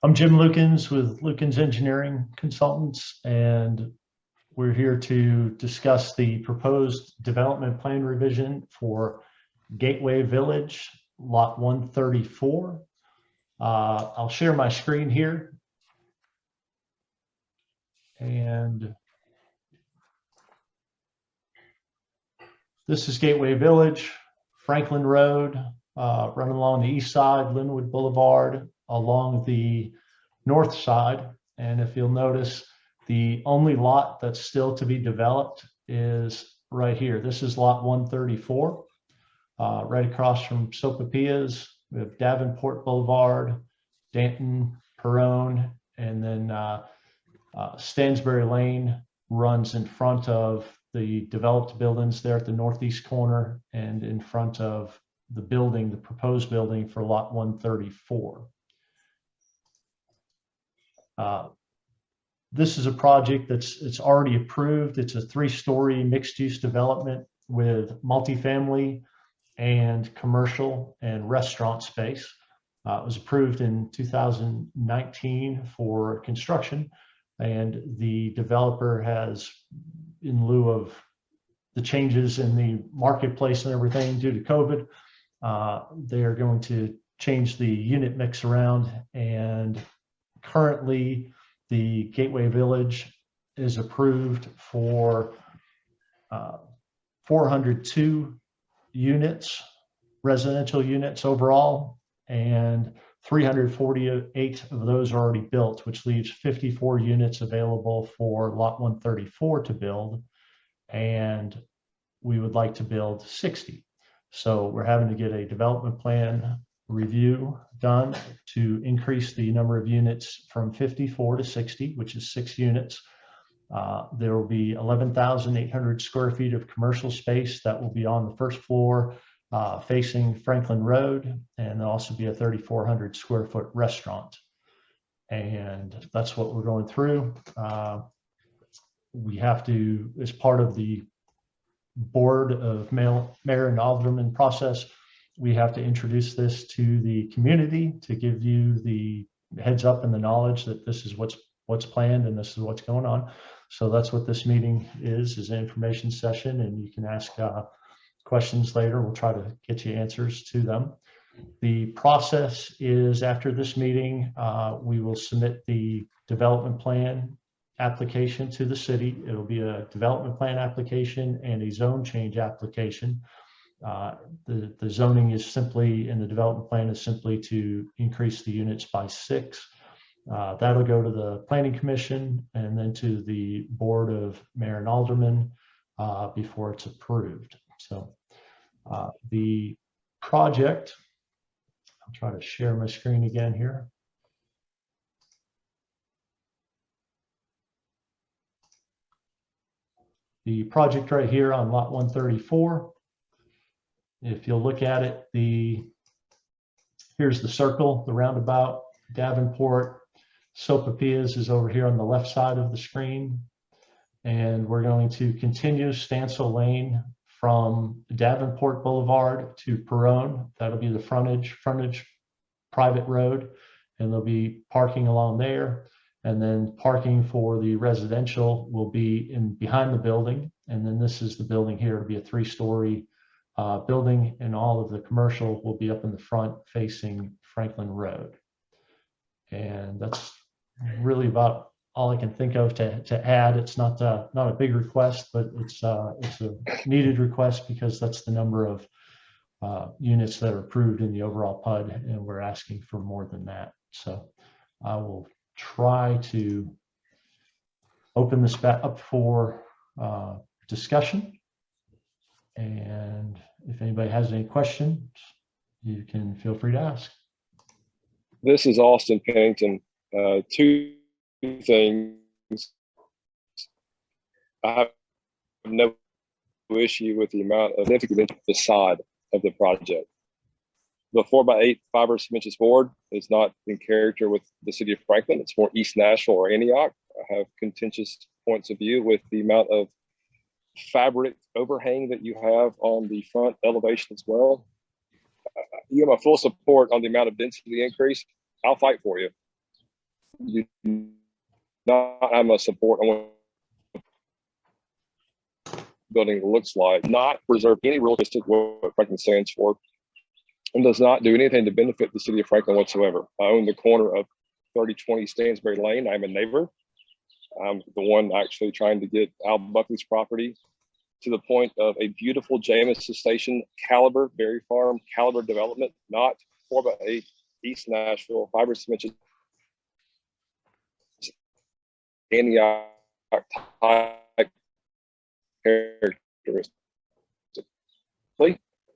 I'm Jim Lukens with Lukens Engineering Consultants, and we're here to discuss the proposed development plan revision for Gateway Village, Lot 134. I'll share my screen here. And this is Gateway Village, Franklin Road, running along the east side, Linwood Boulevard, along the north side. And if you'll notice, the only lot that's still to be developed is right here. This is lot 134, right across from Sopapillas. We have Davenport Boulevard, Danton, Perone, and then Stansbury Lane runs in front of the developed buildings there at the northeast corner and in front of the building, the proposed building for lot 134. This is a project it's already approved. It's a 3-story mixed-use development with multifamily and commercial and restaurant space. It was approved in 2019 for construction, and the developer has, in lieu of the changes in the marketplace and everything due to COVID, they are going to change the unit mix around. And currently, the Gateway Village is approved for 402 units, residential units overall, and 348 of those are already built, which leaves 54 units available for lot 134 to build. And we would like to build 60. So we're having to get a development plan review done to increase the number of units from 54 to 60, which is 6 units. There will be 11,800 square feet of commercial space that will be on the first floor facing Franklin Road, and there'll also be a 3,400 square foot restaurant. And that's what we're going through. We have to, as part of the board of mayor and alderman process, we have to introduce this to the community to give you the heads up and the knowledge that this is what's planned and this is what's going on. So that's what this meeting is an information session, and you can ask questions later. We'll try to get you answers to them. The process is, after this meeting, we will submit the development plan application to the city. It'll be a development plan application and a zone change application. The zoning is simply, and the development plan is simply to increase the units by 6. That'll go to the planning commission and then to the board of mayor and aldermen before it's approved. So the project, I'll try to share my screen again here. The project right here on lot 134, if you'll look at it, here's the circle, the roundabout. Davenport, Sopapillas is over here on the left side of the screen. And we're going to continue Stansel Lane from Davenport Boulevard to Perone. That'll be the frontage private road, and there'll be parking along there. And then parking for the residential will be behind the building. And then this is the building here. It'll be a 3-story building, and all of the commercial will be up in the front facing Franklin Road. And that's really about all I can think of to add. It's not a big request, but it's a needed request because that's the number of units that are approved in the overall PUD, and we're asking for more than that. So I will try to open this back up for discussion. And if anybody has any questions, you can feel free to ask. This is Austin Pennington. 2 things. I have no issue with the amount of significant facade of the project. The 4x8 fiber cementous board is not in character with the city of Franklin. It's more East Nashville or Antioch. I have contentious points of view with the amount of fabric overhang that you have on the front elevation as well. You have my full support on the amount of density increase. I'll fight for you. you do not have much support on what the building looks like, not preserve any realistic what Franklin stands for, and does not do anything to benefit the city of Franklin whatsoever. I own the corner of 3020 Stansbury Lane. I'm a neighbor. I'm the one actually trying to get Al Buckley's property to the point of a beautiful Jamison Station caliber, Berry Farm caliber development, not 4x8 East Nashville, fiber cement, Antioch type characteristics.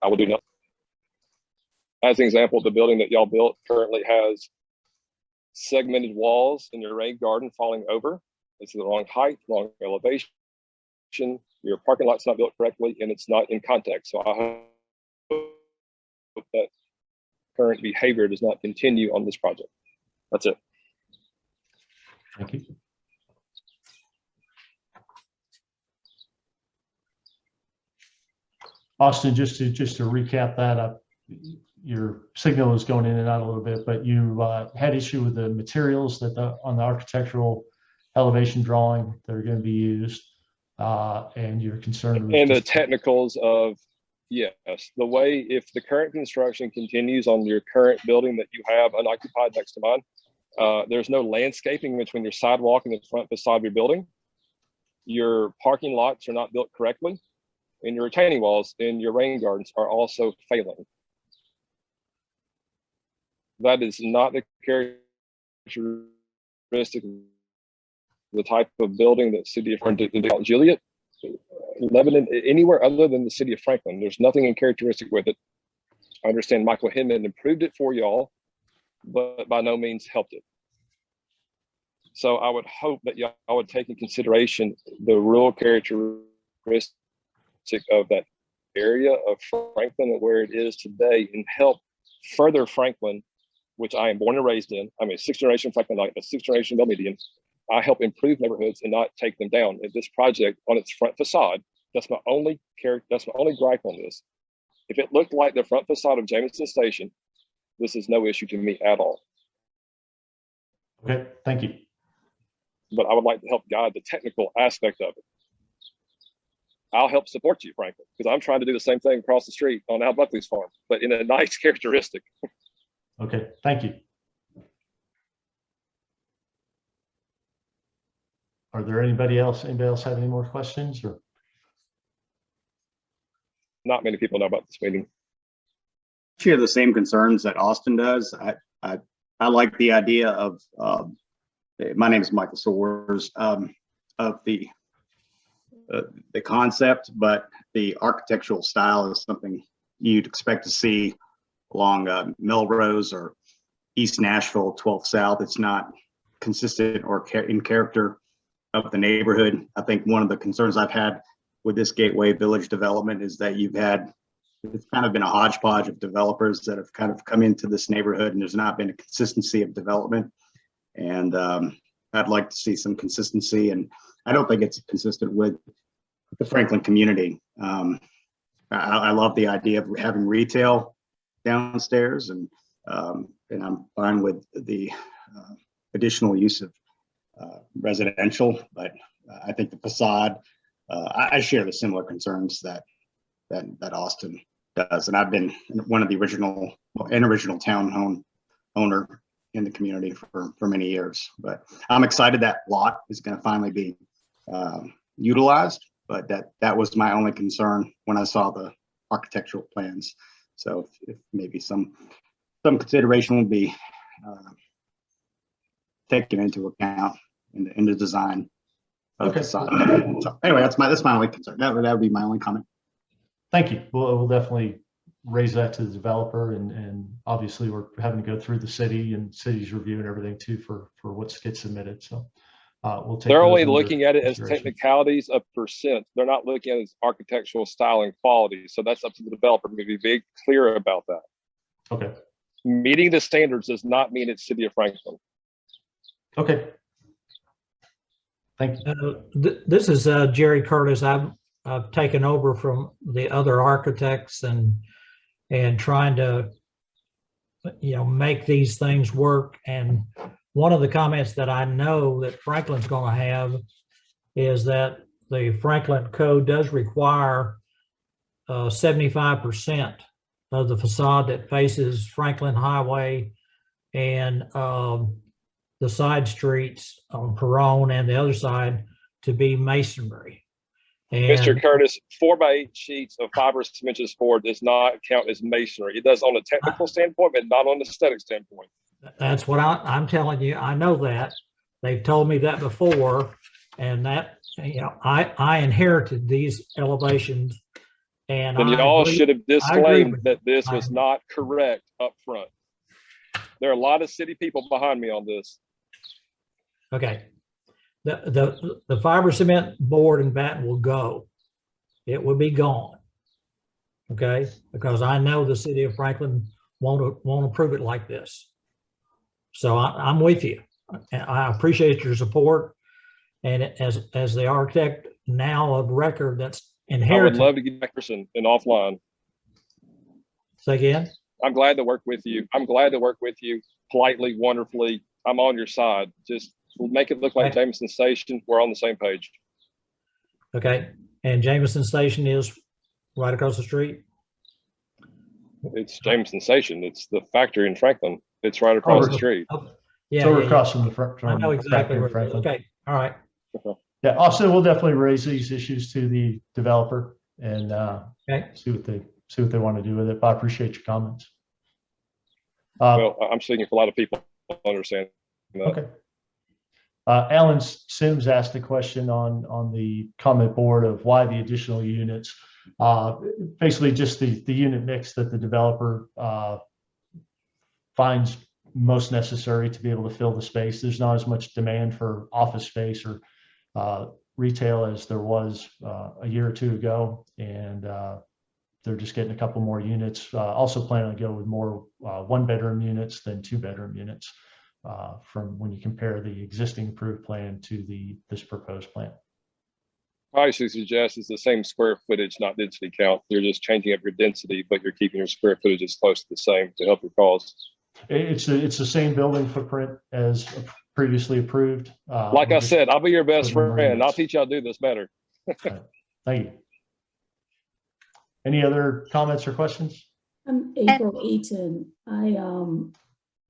I will do nothing. As an example, the building that y'all built currently has segmented walls in your rain garden falling over. It's the wrong height, wrong elevation. Your parking lot's not built correctly, and it's not in context. So I hope that current behavior does not continue on this project. That's it. Thank you. Austin, just to recap that, your signal is going in and out a little bit, but you had issue with the materials that on the architectural elevation drawing that are going to be used, and you're concerned with the technicals of, yes, the way, if the current construction continues on your current building that you have unoccupied next to mine, there's no landscaping between your sidewalk and the front facade of your building. Your parking lots are not built correctly, and your retaining walls in your rain gardens are also failing. That is not the characteristic of the type of building that city of Juliet, Lebanon, anywhere other than the city of Franklin. There's nothing in characteristic with it. I understand Michael Hinman improved it for y'all, but by no means helped it. So I would hope that y'all would take in consideration the rural characteristic of that area of Franklin and where it is today, and help further Franklin, which I am born and raised in. I'm a sixth generation Franklinite, a sixth generation Belmedian. I help improve neighborhoods and not take them down. And this project on its front facade, that's my only gripe on this. If it looked like the front facade of Jamison Station, this is no issue to me at all. Okay, thank you. But I would like to help guide the technical aspect of it. I'll help support you, Franklin, because I'm trying to do the same thing across the street on Al Buckley's farm, but in a nice characteristic. Okay, thank you. Are there anybody else have any more questions? Or not many people know about this meeting. Share the same concerns that Austin does. I like the idea of my name is Michael Soares, of the concept, but the architectural style is something you'd expect to see along Melrose or East Nashville, 12th South. It's not consistent or in character of the neighborhood. I think one of the concerns I've had with this Gateway Village development is that it's kind of been a hodgepodge of developers that have kind of come into this neighborhood, and there's not been a consistency of development. And I'd like to see some consistency, and I don't think it's consistent with the Franklin community. I love the idea of having retail downstairs, and I'm fine with the additional use of residential, but I think the facade, I share the similar concerns that Austin does. And I've been one of the original townhome owner in the community for many years, but I'm excited that lot is going to finally be utilized, but that was my only concern when I saw the architectural plans. So if maybe some consideration will be taken into account in the design of the facade. So anyway, that's my only concern. That would be my only comment. Thank you. We'll definitely raise that to the developer, and obviously we're having to go through the city and city's review and everything too for what gets submitted. So we'll take. They're only looking at it as technicalities of percent. They're not looking at it as architectural style and quality. So that's up to the developer to be very clear about that. Okay. Meeting the standards does not mean it's City of Franklin. Okay. Thank you. This is Jerry Curtis. I've taken over from the other architects and trying to, make these things work. And one of the comments that I know that Franklin's going to have is that the Franklin code does require 75% of the facade that faces Franklin Highway and the side streets on Perone and the other side to be masonry. Mr. And Curtis, 4x8 sheets of fiber cementous board does not count as masonry. It does on a technical standpoint, but not on the aesthetic standpoint. that's what I'm telling you. I know that. They've told me that before, and that, you know, I inherited these elevations, and Then you I all agree- should have I agree disclaimed with that you. this was not correct up front. There are a lot of city people behind me on this. Okay. The fiber cement board and batten will go. It will be gone. Okay, because I know the city of Franklin won't approve it like this. So I'm with you. I appreciate your support. And as the architect now of record that's I would inherited. love to get back person and offline. Say again? I'm glad to work with you. I'm glad to work with you politely, wonderfully. I'm on your side. Just make it look like Okay. Jameson Station. We're on the same page. Okay, and Jameson Station is right across the street? It's Jameson Station. It's the factory in Franklin. It's right across the street. Oh, yeah, So we're yeah, across from the front. I know exactly where it is. Franklin. Okay, all right. Yeah, also, we'll definitely raise these issues to the developer and Okay. see what they want to do with it. But I appreciate your comments. Well, I'm speaking for a lot of people who understand that. Okay. Alan Sims asked a question on the comment board of why the additional units. Basically, just the unit mix that the developer finds most necessary to be able to fill the space. There's not as much demand for office space or retail as there was a year or two ago, and they're just getting a couple more units. Also planning to go with more one-bedroom units than two-bedroom units from when you compare the existing approved plan to this proposed plan. I should suggest it's the same square footage, not density count. You're just changing up your density, but you're keeping your square footage as close to the same to help your cause. It's the same building footprint as previously approved. Like I said, I'll be your best putting more friend. I'll units. teach you how to do this better. Thank you. Any other comments or questions? I'm April Eaton.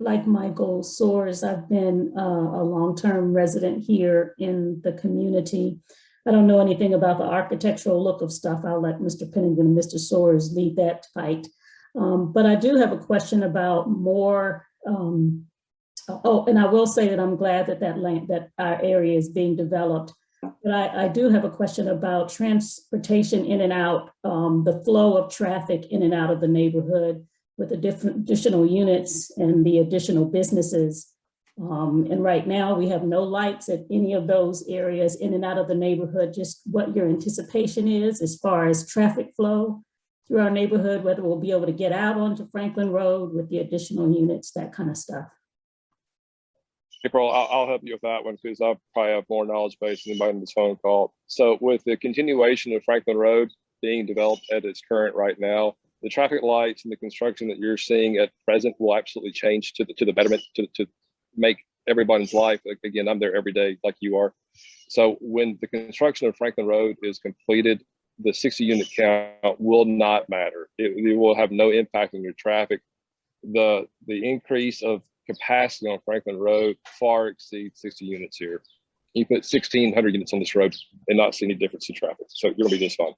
Like Michael Soares, I've been a long-term resident here in the community. I don't know anything about the architectural look of stuff. I'll let Mr. Pennington and Mr. Soares lead that fight. But I do have a question about more. And I will say that I'm glad that that our area is being developed. But I do have a question about transportation in and out, the flow of traffic in and out of the neighborhood with the different additional units and the additional businesses. And right now we have no lights at any of those areas in and out of the neighborhood. Just what your anticipation is as far as traffic flow through our neighborhood, whether we'll be able to get out onto Franklin Road with the additional units, that kind of stuff. April, I'll help you with that one because I probably have more knowledge base than anybody in this phone call. So with the continuation of Franklin Road being developed at its current right now, the traffic lights and the construction that you're seeing at present will absolutely change to the betterment to make everybody's life. Again, I'm there every day like you are. So when the construction of Franklin Road is completed, the 60 unit count will not matter. It will have no impact on your traffic. The increase of capacity on Franklin Road far exceeds 60 units here. You put 1,600 units on this road and not see any difference in traffic. So you're gonna be just fine.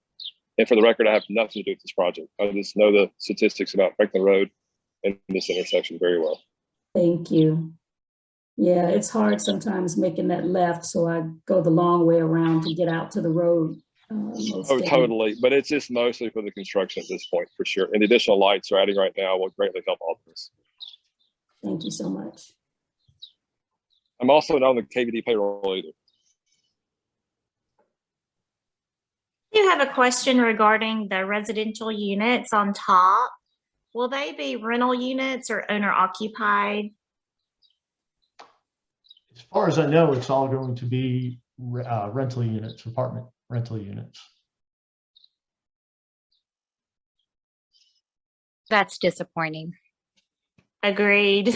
And for the record, I have nothing to do with this project. I just know the statistics about Franklin Road and this intersection very well. Thank you. Yeah, it's hard sometimes making that left, so I go the long way around to get out to the road. Oh, totally. But it's just mostly for the construction at this point, for sure. And the additional lights we're adding right now will greatly help all of this. Thank you so much. I'm also not on the KVD payroll either. You have a question regarding the residential units on top. Will they be rental units or owner occupied? As far as I know, it's all going to be rental units, apartment rental units. That's disappointing. Agreed.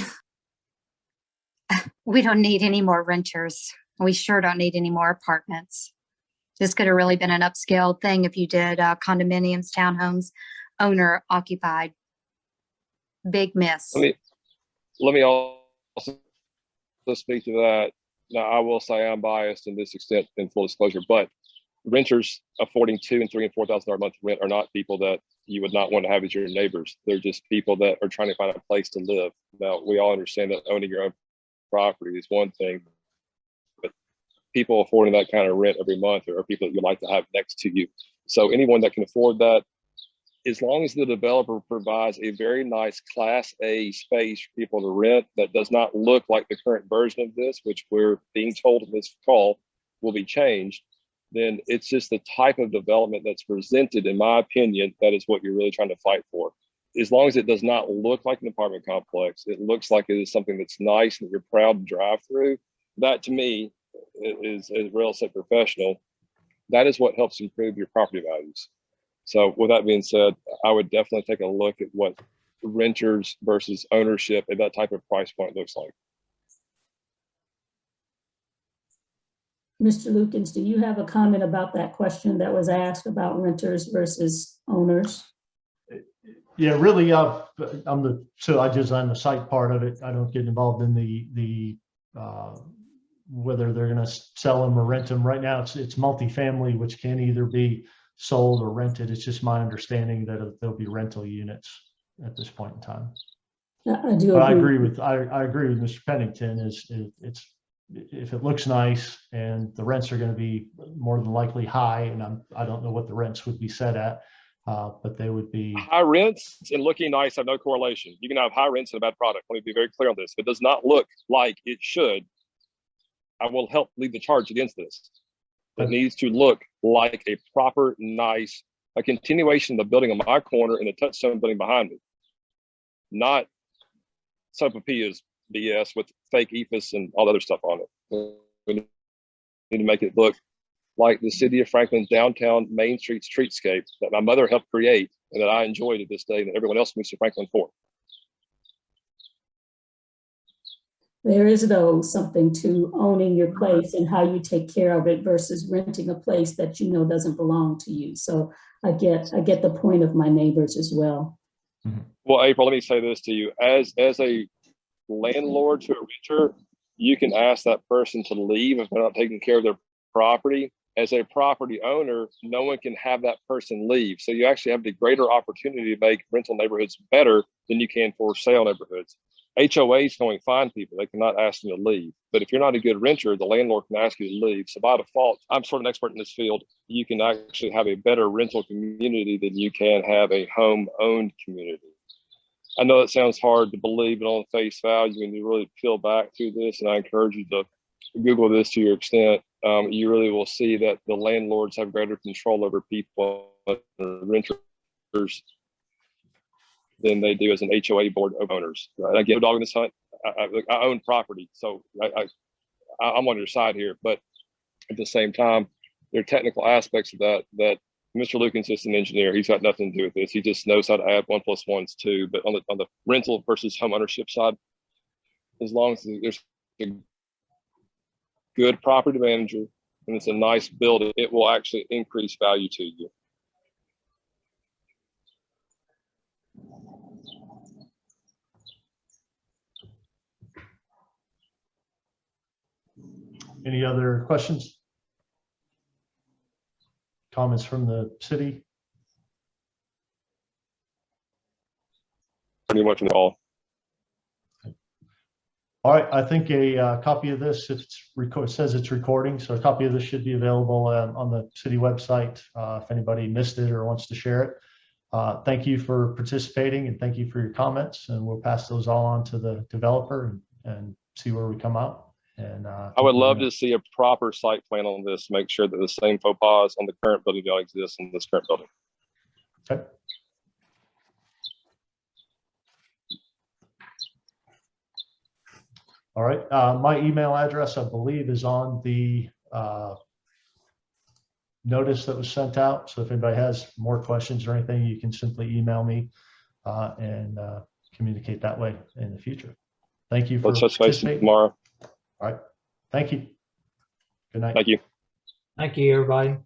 we don't need any more renters. We sure don't need any more apartments. This could have really been an upscale thing if you did condominiums, townhomes, owner occupied. Big miss. Let me also speak to that. Now, I will say I'm biased in this extent in full disclosure, but renters affording $2,000 and $3,000 and $4,000 a month rent are not people that you would not want to have as your neighbors. They're just people that are trying to find a place to live. Now, we all understand that owning your own property is one thing, but people affording that kind of rent every month are people that you like to have next to you. So anyone that can afford that, as long as the developer provides a very nice Class A space for people to rent that does not look like the current version of this, which we're being told in this call will be changed, then it's just the type of development that's presented, in my opinion, that is what you're really trying to fight for. As long as it does not look like an apartment complex, it looks like it is something that's nice and you're proud to drive through. That to me is a real estate professional. That is what helps improve your property values. So with that being said, I would definitely take a look at what renters versus ownership at that type of price point looks like. Mr. Lukens, do you have a comment about that question that was asked about renters versus owners? Yeah, really, so I design the site part of it. I don't get involved in the whether they're going to sell them or rent them. Right now, it's multifamily, which can either be sold or rented. It's just my understanding that there'll be rental units at this point in time. I do But agree. I agree with Mr. Pennington. If it looks nice and the rents are going to be more than likely high, and I don't know what the rents would be set at, but they would be high rents and looking nice have no correlation. You can have high rents and a bad product. Let me be very clear on this. If it does not look like it should, I will help lead the charge against this. It needs to look like a proper, nice, a continuation of the building on my corner and a touchstone building behind me. Not Sopapia's BS with fake EFS and all the other stuff on it. We need to make it look like the city of Franklin's downtown Main Street streetscape that my mother helped create and that I enjoy to this day and that everyone else moves to Franklin for. There is, though, something to owning your place and how you take care of it versus renting a place that you know doesn't belong to you. So I get the point of my neighbors as well. Well, April, let me say this to you. As a landlord to a renter, you can ask that person to leave if they're not taking care of their property. As a property owner, no one can have that person leave. So you actually have the greater opportunity to make rental neighborhoods better than you can for sale neighborhoods. HOAs can only find people. They cannot ask them to leave. But if you're not a good renter, the landlord can ask you to leave. So by default, I'm sort of an expert in this field. You can actually have a better rental community than you can have a home-owned community. I know it sounds hard to believe, but on face value, when you really peel back through this, and I encourage you to Google this to your extent, you really will see that the landlords have greater control over people, renters, than they do as an HOA board of owners. Right? I get a dog in this hunt. I own property, so I'm on your side here. But at the same time, there are technical aspects of that Mr. Lukens is an engineer. He's got nothing to do with this. He just knows how to add 1 + 1 is 2. But on the rental versus home ownership side, as long as there's a good property manager and it's a nice building, it will actually increase value to you. Any other questions? Comments from the city? Pretty much all. All right, I think a copy of this, it says it's recording, so a copy of this should be available on the city website if anybody missed it or wants to share it. Thank you for participating and thank you for your comments, and we'll pass those all on to the developer and see where we come out. And I would love to see a proper site plan on this, make sure that the same faux pas on the current building don't exist in this current building. Okay. All right, my email address, I believe, is on the notice that was sent out. So if anybody has more questions or anything, you can simply email me and communicate that way in the future. Thank you for Let's touch base participating. tomorrow. All right. Thank you. Good night. Thank you. Thank you, everybody.